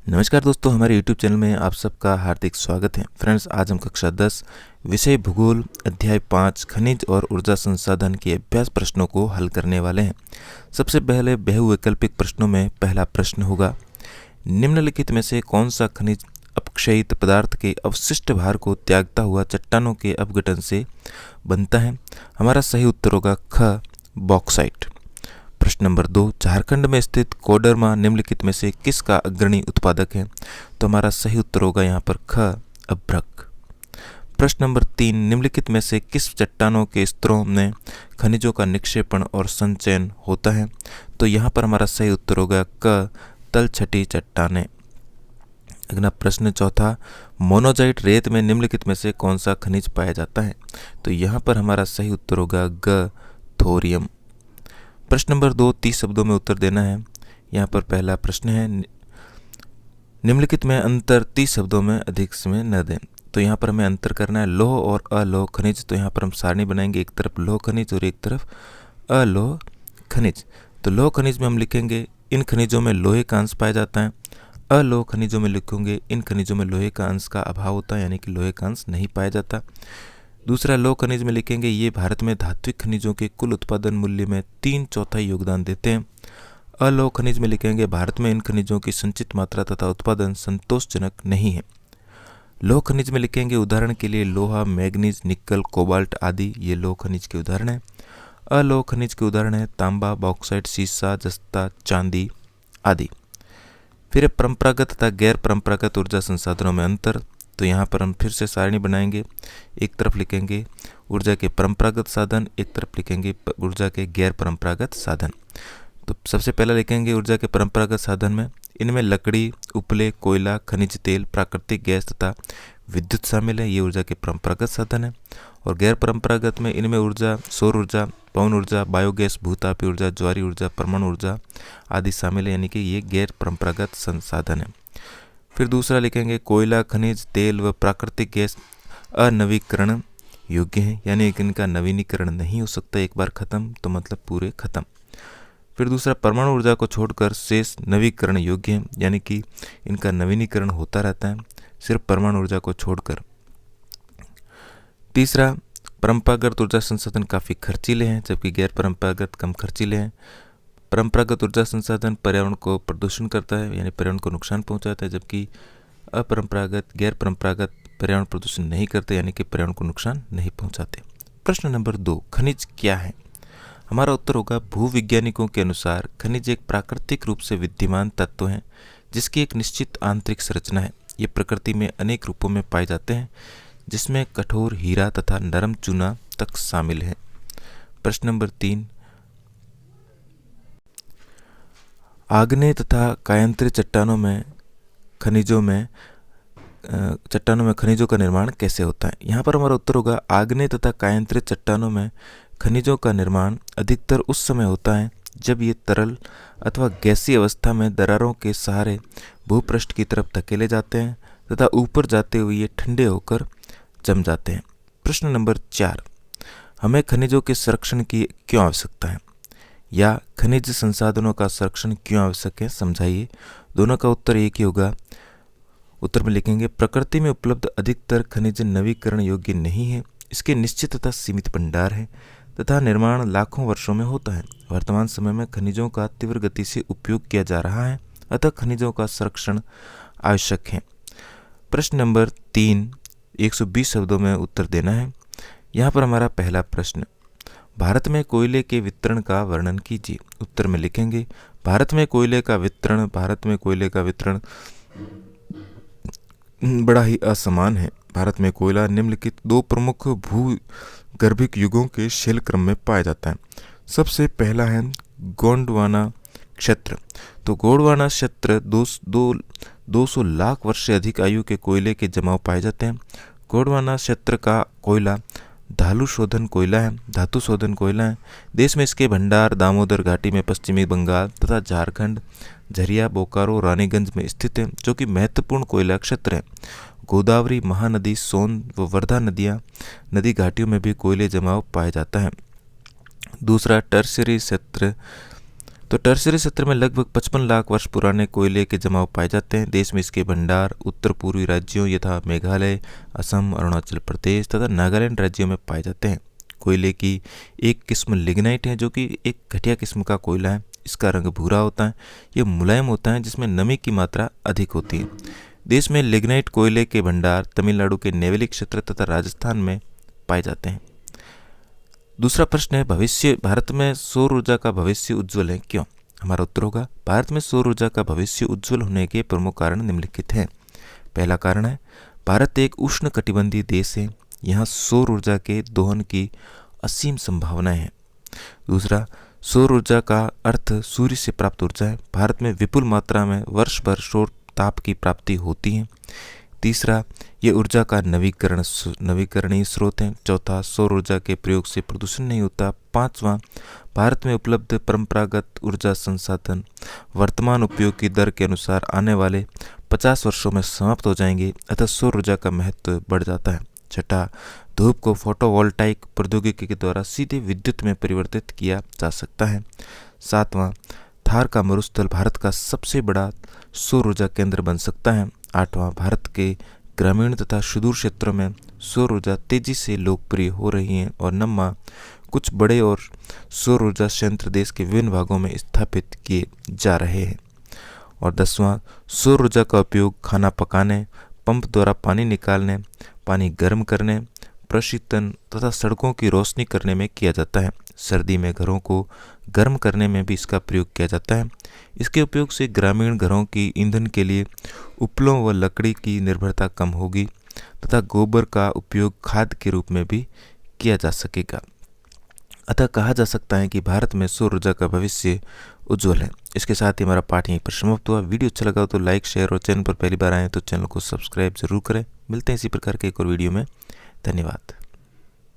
नमस्कार दोस्तों, हमारे YouTube चैनल में आप सबका हार्दिक स्वागत है। फ्रेंड्स, आज हम कक्षा 10 विषय भूगोल अध्याय 5 खनिज और ऊर्जा संसाधन के अभ्यास प्रश्नों को हल करने वाले हैं। सबसे पहले बहुवैकल्पिक प्रश्नों में पहला प्रश्न होगा, निम्नलिखित में से कौन सा खनिज अपक्षयित पदार्थ के अवशिष्ट भार को त्यागता हुआ चट्टानों के अपघटन से बनता है? हमारा सही उत्तर होगा ख, बॉक्साइट। प्रश्न नंबर 2, झारखंड में स्थित कोडरमा निम्नलिखित में से किसका अग्रणी उत्पादक है? तो हमारा सही उत्तर होगा यहाँ पर ख, अभ्रक। प्रश्न नंबर 3, निम्नलिखित में से किस चट्टानों के स्तरों में खनिजों का निक्षेपण और संचयन होता है? तो यहाँ पर हमारा सही उत्तर होगा क, तलछटी चट्टानें। अगला प्रश्न चौथा, मोनोजाइट रेत में निम्नलिखित में से कौन सा खनिज पाया जाता है? तो यहाँ पर हमारा सही उत्तर होगा ग, थोरियम। प्रश्न नंबर 2, 30 शब्दों में उत्तर देना है। यहाँ पर पहला प्रश्न है, निम्नलिखित में अंतर 30 शब्दों में अधिक समय न दें। तो यहाँ पर हमें अंतर करना है लोह और अलोह खनिज। तो यहाँ पर हम सारणी बनाएंगे, एक तरफ लोह खनिज और एक तरफ अलोह खनिज। तो लोह खनिज में हम लिखेंगे इन खनिजों में लोहे का अंश पाया जाता है। अलोह खनिजों में लिखेंगे इन खनिजों में लोहे का अंश का अभाव होता है, यानी कि लोहे का अंश नहीं पाया जाता। दूसरा, लोह खनिज में लिखेंगे ये भारत में धात्विक खनिजों के कुल उत्पादन मूल्य में 3/4 योगदान देते हैं। अलोह खनिज में लिखेंगे भारत में इन खनिजों की संचित मात्रा तथा उत्पादन संतोषजनक नहीं है। लोह खनिज में लिखेंगे उदाहरण के लिए लोहा, मैग्नीज, निकल, कोबाल्ट आदि ये लोह खनिज के उदाहरण हैं। अलोह खनिज के उदाहरण है तांबा, बॉक्साइट, सीसा, जस्ता, चांदी आदि। फिर परंपरागत तथा गैर परंपरागत ऊर्जा संसाधनों में अंतर। तो यहाँ पर हम फिर से सारणी बनाएंगे, एक तरफ लिखेंगे ऊर्जा के परंपरागत साधन, एक तरफ लिखेंगे ऊर्जा के गैर परंपरागत साधन। तो सबसे पहला लिखेंगे ऊर्जा के परंपरागत साधन में इनमें लकड़ी, उपले, कोयला, खनिज तेल, प्राकृतिक गैस तथा विद्युत शामिल है, ये ऊर्जा के परंपरागत साधन है। और गैर परंपरागत में इनमें ऊर्जा, सौर ऊर्जा, पवन ऊर्जा, बायोगैस, भूतापीय ऊर्जा, ज्वारी ऊर्जा, परमाणु ऊर्जा आदि शामिल है, यानी कि ये गैर परंपरागत संसाधन है। फिर दूसरा लिखेंगे कोयला, खनिज तेल व प्राकृतिक गैस अनवीकरण योग्य है, यानी कि इनका नवीनीकरण नहीं हो सकता, एक बार खत्म तो मतलब पूरे खत्म। फिर दूसरा, परमाणु ऊर्जा को छोड़कर शेष नवीकरण योग्य है, यानी कि इनका नवीनीकरण होता रहता है सिर्फ परमाणु ऊर्जा को छोड़कर। तीसरा, परंपरागत ऊर्जा संसाधन काफ़ी खर्चीले हैं जबकि गैर परंपरागत कम खर्चीले हैं। परंपरागत ऊर्जा संसाधन पर्यावरण को प्रदूषण करता है, यानी पर्यावरण को नुकसान पहुंचाता है, जबकि अपरंपरागत, गैर परंपरागत पर्यावरण प्रदूषण नहीं करते, यानी कि पर्यावरण को नुकसान नहीं पहुंचाते। प्रश्न नंबर 2, खनिज क्या है? हमारा उत्तर होगा भूविज्ञानिकों के अनुसार खनिज एक प्राकृतिक रूप से विद्यमान तत्व है जिसकी एक निश्चित आंतरिक संरचना है। ये प्रकृति में अनेक रूपों में पाए जाते हैं जिसमें कठोर हीरा तथा नरम चूना तक शामिल है। प्रश्न नंबर 3, आग्नेय तथा कायांतरित चट्टानों में खनिजों का निर्माण कैसे होता है? यहाँ पर हमारा उत्तर होगा आग्नेय तथा कायांतरित चट्टानों में खनिजों का निर्माण अधिकतर उस समय होता है जब ये तरल अथवा गैसीय अवस्था में दरारों के सहारे भूपृष्ठ की तरफ धकेले जाते हैं तथा ऊपर जाते हुए ये ठंडे होकर जम जाते हैं। प्रश्न नंबर 4, हमें खनिजों के संरक्षण की क्यों आवश्यकता है या खनिज संसाधनों का संरक्षण क्यों आवश्यक है, समझाइए। दोनों का उत्तर एक ही होगा। उत्तर में लिखेंगे प्रकृति में उपलब्ध अधिकतर खनिज नवीकरण योग्य नहीं है, इसके निश्चित तथा सीमित भंडार है तथा निर्माण लाखों वर्षों में होता है। वर्तमान समय में खनिजों का तीव्र गति से उपयोग किया जा रहा है, अतः खनिजों का संरक्षण आवश्यक है। प्रश्न नंबर 3, 120 शब्दों में उत्तर देना है। यहाँ पर हमारा पहला प्रश्न, भारत में कोयले के वितरण का वर्णन कीजिए। उत्तर में लिखेंगे भारत में कोयले का वितरण बड़ा ही असमान है। भारत में कोयला निम्नलिखित 2 प्रमुख भूगर्भिक युगों के शैल क्रम में पाया जाता है। सबसे पहला है गोंडवाना क्षेत्र। तो गोंडवाना क्षेत्र 200 लाख वर्ष से अधिक आयु के कोयले के जमाव पाए जाते हैं। गोंडवाना क्षेत्र का कोयला धातु शोधन कोयला है। देश में इसके भंडार दामोदर घाटी में पश्चिमी बंगाल तथा झारखंड, झरिया, बोकारो, रानीगंज में स्थित है, जो कि महत्वपूर्ण कोयला क्षेत्र है। गोदावरी, महानदी, सोन व वर्धा नदी घाटियों में भी कोयले जमाव पाया जाता है। दूसरा, टर्शियरी क्षेत्र तो टर्शियरी क्षेत्र में लगभग 55 लाख वर्ष पुराने कोयले के जमाव पाए जाते हैं। देश में इसके भंडार उत्तर पूर्वी राज्यों यथा मेघालय, असम, अरुणाचल प्रदेश तथा नागालैंड राज्यों में पाए जाते हैं। कोयले की एक किस्म लिग्नाइट है, जो कि एक घटिया किस्म का कोयला है। इसका रंग भूरा होता है, यह मुलायम होता है, जिसमें नमी की मात्रा अधिक होती है। देश में लिग्नाइट कोयले के भंडार तमिलनाडु के नेवेली क्षेत्र तथा राजस्थान में पाए जाते हैं। दूसरा प्रश्न है, भविष्य भारत में सौर ऊर्जा का भविष्य उज्जवल है, क्यों? हमारा उत्तर होगा, भारत में सौर ऊर्जा का भविष्य उज्जवल होने के प्रमुख कारण निम्नलिखित हैं। पहला कारण है, भारत एक उष्णकटिबंधीय देश है, यहाँ सौर ऊर्जा के दोहन की असीम संभावनाएं हैं। दूसरा, सौर ऊर्जा का अर्थ सूर्य से प्राप्त ऊर्जा है। भारत में विपुल मात्रा में वर्ष भर सौर ताप की प्राप्ति होती है। तीसरा, ये ऊर्जा का नवीकरणीय स्रोत है। चौथा, सौर ऊर्जा के प्रयोग से प्रदूषण नहीं होता। पांचवा, भारत में उपलब्ध परंपरागत ऊर्जा संसाधन वर्तमान उपयोग की दर के अनुसार आने वाले 50 वर्षों में समाप्त हो जाएंगे, अतः सौर ऊर्जा का महत्व बढ़ जाता है। छठा, धूप को फोटोवोल्टाइक प्रौद्योगिकी के द्वारा सीधे विद्युत में परिवर्तित किया जा सकता है। सातवां, थार का मरुस्थल भारत का सबसे बड़ा सौर ऊर्जा केंद्र बन सकता है। आठवां, भारत के ग्रामीण तथा सुदूर क्षेत्रों में सौर ऊर्जा तेजी से लोकप्रिय हो रही है। और नौवां, कुछ बड़े और सौर ऊर्जा संयंत्र देश के विभिन्न भागों में स्थापित किए जा रहे हैं। और 10वां, सौर ऊर्जा का उपयोग खाना पकाने, पंप द्वारा पानी निकालने, पानी गर्म करने, प्रशीतन तथा सड़कों की रोशनी करने में किया जाता है। सर्दी में घरों को गर्म करने में भी इसका प्रयोग किया जाता है। इसके उपयोग से ग्रामीण घरों की ईंधन के लिए उपलों व लकड़ी की निर्भरता कम होगी तथा गोबर का उपयोग खाद के रूप में भी किया जा सकेगा। अतः कहा जा सकता है कि भारत में सौर ऊर्जा का भविष्य उज्जवल है। इसके साथ ही हमारा पाठ यहीं पर समाप्त हुआ। वीडियो अच्छा लगा तो लाइक, शेयर और चैनल पर पहली बार आए तो चैनल को सब्सक्राइब जरूर करें। मिलते हैं इसी प्रकार के एक और वीडियो में। धन्यवाद।